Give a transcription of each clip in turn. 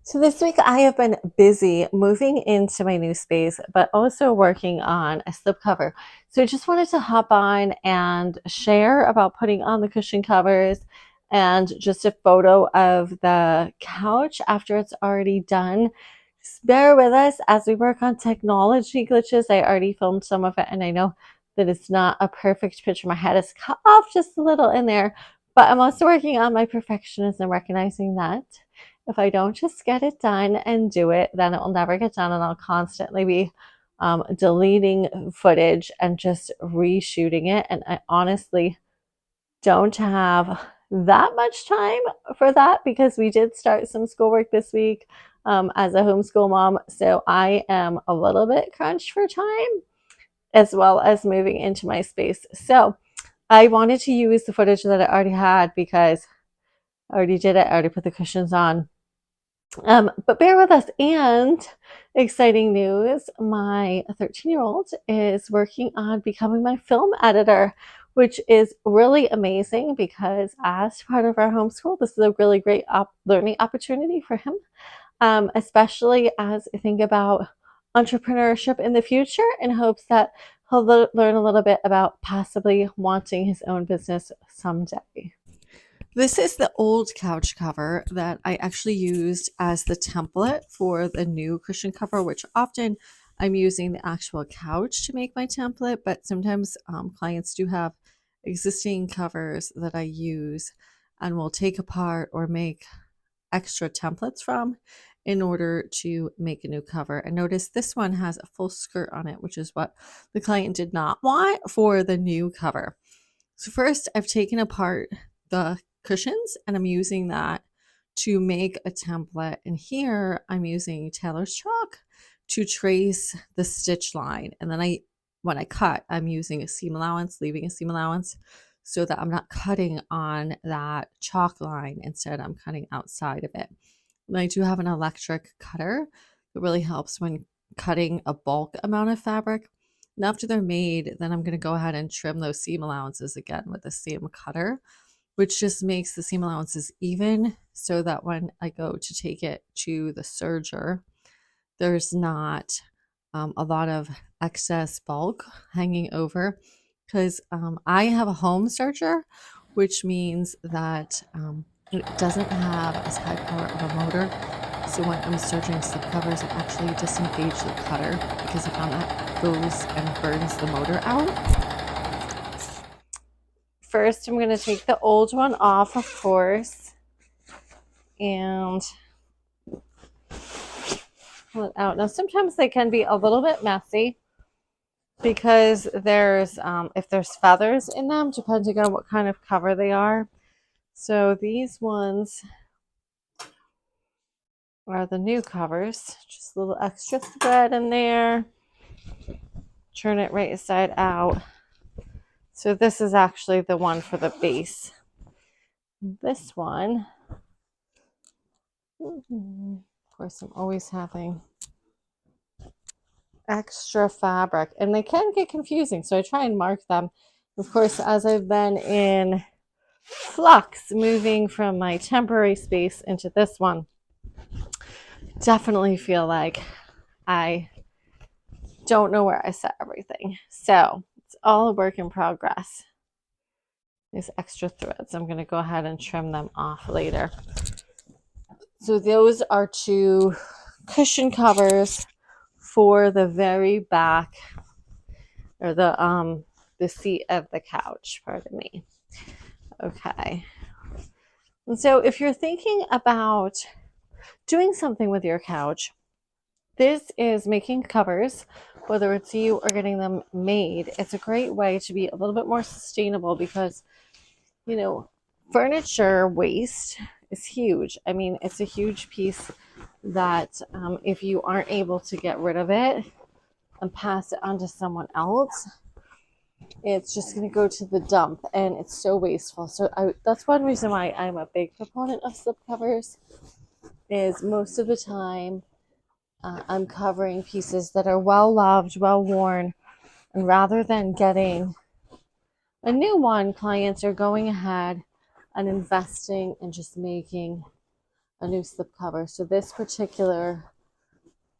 So this week I have been busy moving into my new space, but also working on a slipcover. So I just wanted to hop on and share about putting on the cushion covers and just a photo of the couch after it's already done. Just bear with us as we work on technology glitches. I already filmed some of it and I know that it's not a perfect picture. My head is cut off just a little in there, but I'm also working on my perfectionism, recognizing that if I don't just get it done and do it, then it will never get done, and I'll constantly be deleting footage and just reshooting it. And I honestly don't have that much time for that because we did start some schoolwork this week as a homeschool mom. So I am a little bit crunched for time as well as moving into my space. So I wanted to use the footage that I already had because I already did it. I already put the cushions on. But bear with us. And exciting news, my 13-year-old is working on becoming my film editor, which is really amazing because as part of our homeschool, this is a really great learning opportunity for him, especially as I think about entrepreneurship in the future in hopes that he'll learn a little bit about possibly wanting his own business someday. This is the old couch cover that I actually used as the template for the new cushion cover, which often I'm using the actual couch to make my template, but sometimes clients do have existing covers that I use and will take apart or make extra templates from in order to make a new cover. And notice this one has a full skirt on it, which is what the client did not want for the new cover. So first I've taken apart the cushions and I'm using that to make a template. And here I'm using tailor's chalk to trace the stitch line. And then when I cut, I'm using a seam allowance, leaving a seam allowance so that I'm not cutting on that chalk line. Instead, I'm cutting outside of it. And I do have an electric cutter that really helps when cutting a bulk amount of fabric. And after they're made, then I'm going to go ahead and trim those seam allowances again with the same cutter, which just makes the seam allowances even so that when I go to take it to the serger, there's not a lot of excess bulk hanging over because I have a home serger, which means that it doesn't have as high power of a motor. So when I'm serging slip covers, I actually disengage the cutter because I found that goes and burns the motor out. First, I'm going to take the old one off, of course, and pull it out. Now, sometimes they can be a little bit messy because there's, if there's feathers in them, depending on what kind of cover they are. So these ones are the new covers. Just a little extra thread in there. Turn it right side out. So this is actually the one for the base. This one, of course, I'm always having extra fabric and they can get confusing, so I try and mark them. Of course, as I've been in flux moving from my temporary space into this one, definitely feel like I don't know where I set everything, so it's all a work in progress. These extra threads, I'm going to go ahead and trim them off later. So those are two cushion covers for the very back, or the seat of the couch, pardon me. Okay. And so if you're thinking about doing something with your couch, this is making covers, whether it's you or getting them made. It's a great way to be a little bit more sustainable because, you know, furniture waste is huge. I mean, it's a huge piece that if you aren't able to get rid of it and pass it on to someone else, it's just going to go to the dump and it's so wasteful. So that's one reason why I'm a big proponent of slip covers, is most of the time I'm covering pieces that are well loved, well worn, and rather than getting a new one, clients are going ahead and investing and just making a new slipcover. So this particular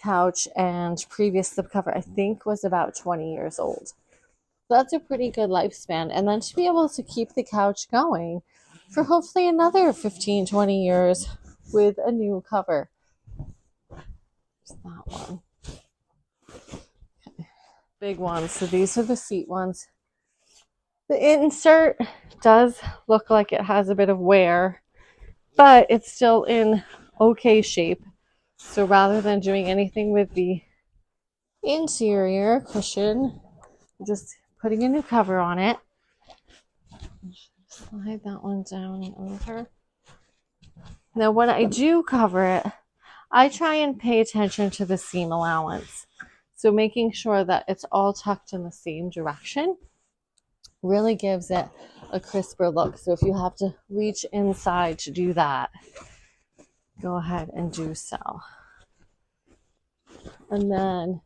couch and previous slipcover, I think, was about 20 years old. So that's a pretty good lifespan. And then to be able to keep the couch going for hopefully another 15, 20 years with a new cover. There's that one. Okay. Big ones. So these are the seat ones. The insert does look like it has a bit of wear, but it's still in okay shape. So rather than doing anything with the interior cushion, just putting a new cover on it. Slide that one down and over. Now when I do cover it, I try and pay attention to the seam allowance. So making sure that it's all tucked in the same direction really gives it a crisper look. So if you have to reach inside to do that, go ahead and do so. And then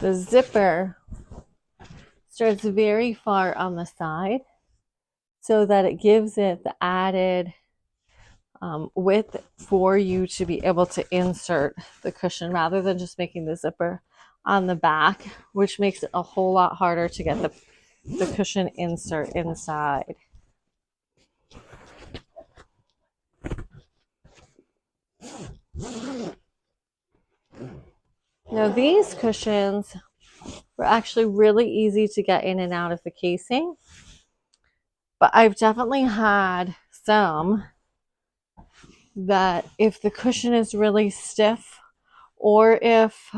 the zipper starts very far on the side so that it gives it the added width for you to be able to insert the cushion rather than just making the zipper on the back, which makes it a whole lot harder to get the cushion insert inside. Now these cushions were actually really easy to get in and out of the casing, but I've definitely had some that if the cushion is really stiff or if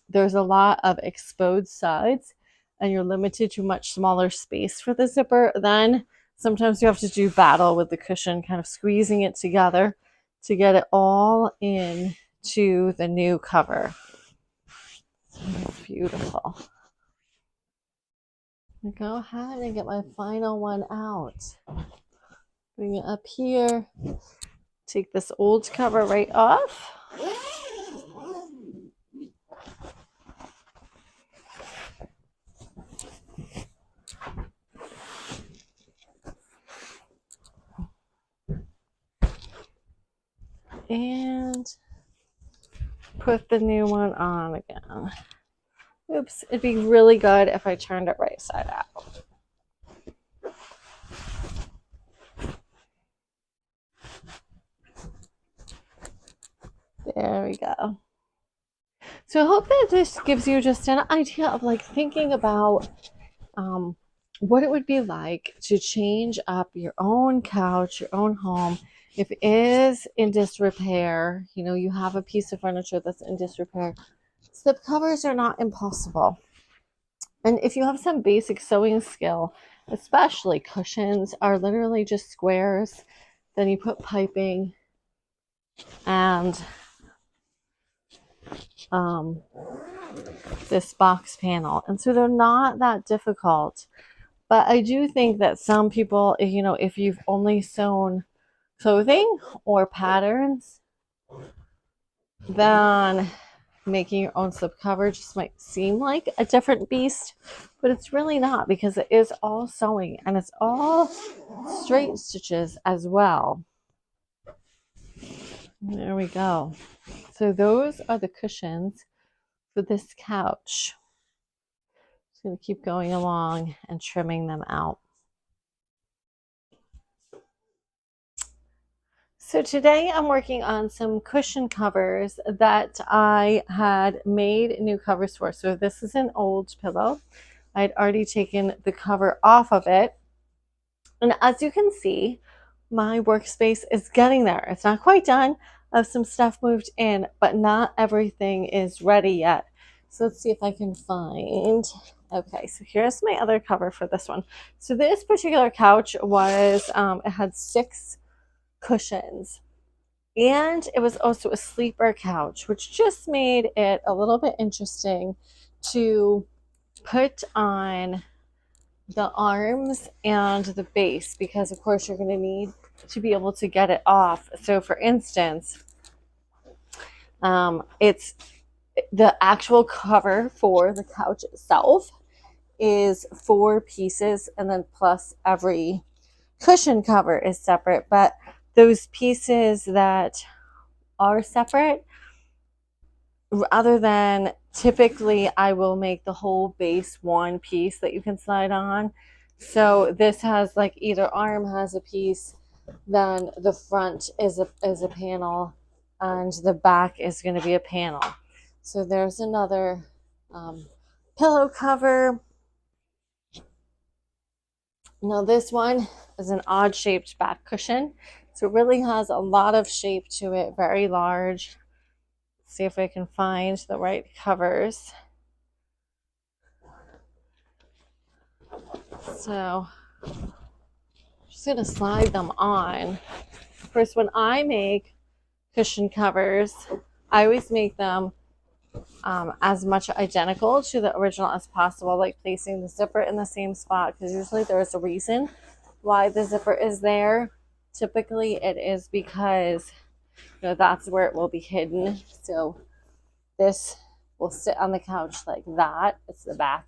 there's a lot of exposed sides and you're limited to much smaller space for the zipper, then sometimes you have to do battle with the cushion, kind of squeezing it together to get it all in to the new cover. Beautiful. I'll go ahead and get my final one out. Bring it up here. Take this old cover right off. And put the new one on again. Oops, it'd be really good if I turned it right side out. There we go. So I hope that this gives you just an idea of like thinking about what it would be like to change up your own couch, your own home. If it is in disrepair, you know, you have a piece of furniture that's in disrepair, slip covers are not impossible. And if you have some basic sewing skill, especially cushions are literally just squares. Then you put piping and this box panel. And so they're not that difficult. But I do think that some people, you know, if you've only sewn clothing or patterns, then making your own slip cover just might seem like a different beast, but it's really not, because it is all sewing and it's all straight stitches as well. There we go. So those are the cushions for this couch. Just going to keep going along and trimming them out. So today I'm working on some cushion covers that I had made new covers for. So this is an old pillow. I'd already taken the cover off of it. And as you can see, my workspace is getting there. It's not quite done. I have some stuff moved in, but not everything is ready yet. So let's see if I can find. Okay, so here's my other cover for this one. So this particular couch was, it had 6 cushions, and it was also a sleeper couch, which just made it a little bit interesting to put on the arms and the base, because of course you're going to need to be able to get it off. So for instance, it's the actual cover for the couch itself is 4 pieces, and then plus every cushion cover is separate. But those pieces that are separate, other than typically I will make the whole base one piece that you can slide on. So this has like either arm has a piece, then the front is a panel, and the back is going to be a panel. So there's another pillow cover. Now this one is an odd shaped back cushion. So it really has a lot of shape to it, very large. See if I can find the right covers. So I'm just going to slide them on. First, when I make cushion covers, I always make them as much identical to the original as possible, like placing the zipper in the same spot, because usually there's a reason why the zipper is there. Typically it is because that's where it will be hidden. So this will sit on the couch like that. It's the back.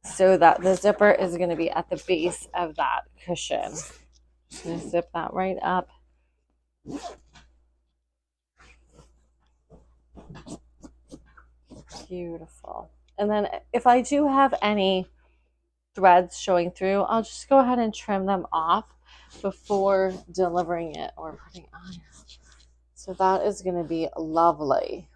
So that the zipper is going to be at the base of that cushion. Just going to zip that right up. Beautiful. And then if I do have any threads showing through, I'll just go ahead and trim them off before delivering it or putting it on. So that is going to be lovely.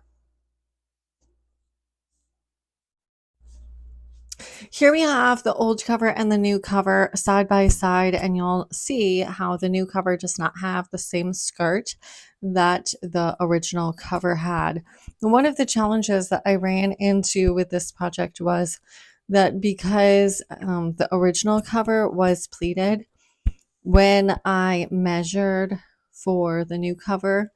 Here we have the old cover and the new cover side by side, and you'll see how the new cover does not have the same skirt that the original cover had. One of the challenges that I ran into with this project was that because the original cover was pleated, when I measured for the new cover,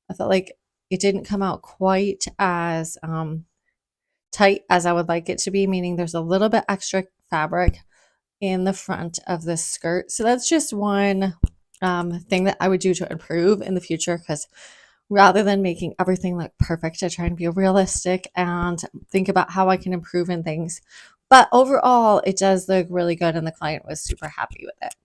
I felt like it didn't come out quite as tight as I would like it to be, meaning there's a little bit extra fabric in the front of this skirt. So that's just one thing that I would do to improve in the future, because rather than making everything look perfect, I try and be realistic and think about how I can improve in things. But overall, it does look really good, and the client was super happy with it.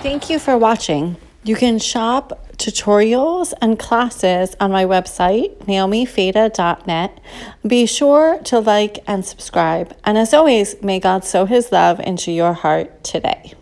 Thank you for watching. You can shop tutorials and classes on my website, naomifeda.net. Be sure to like and subscribe. And as always, may God sow his love into your heart today.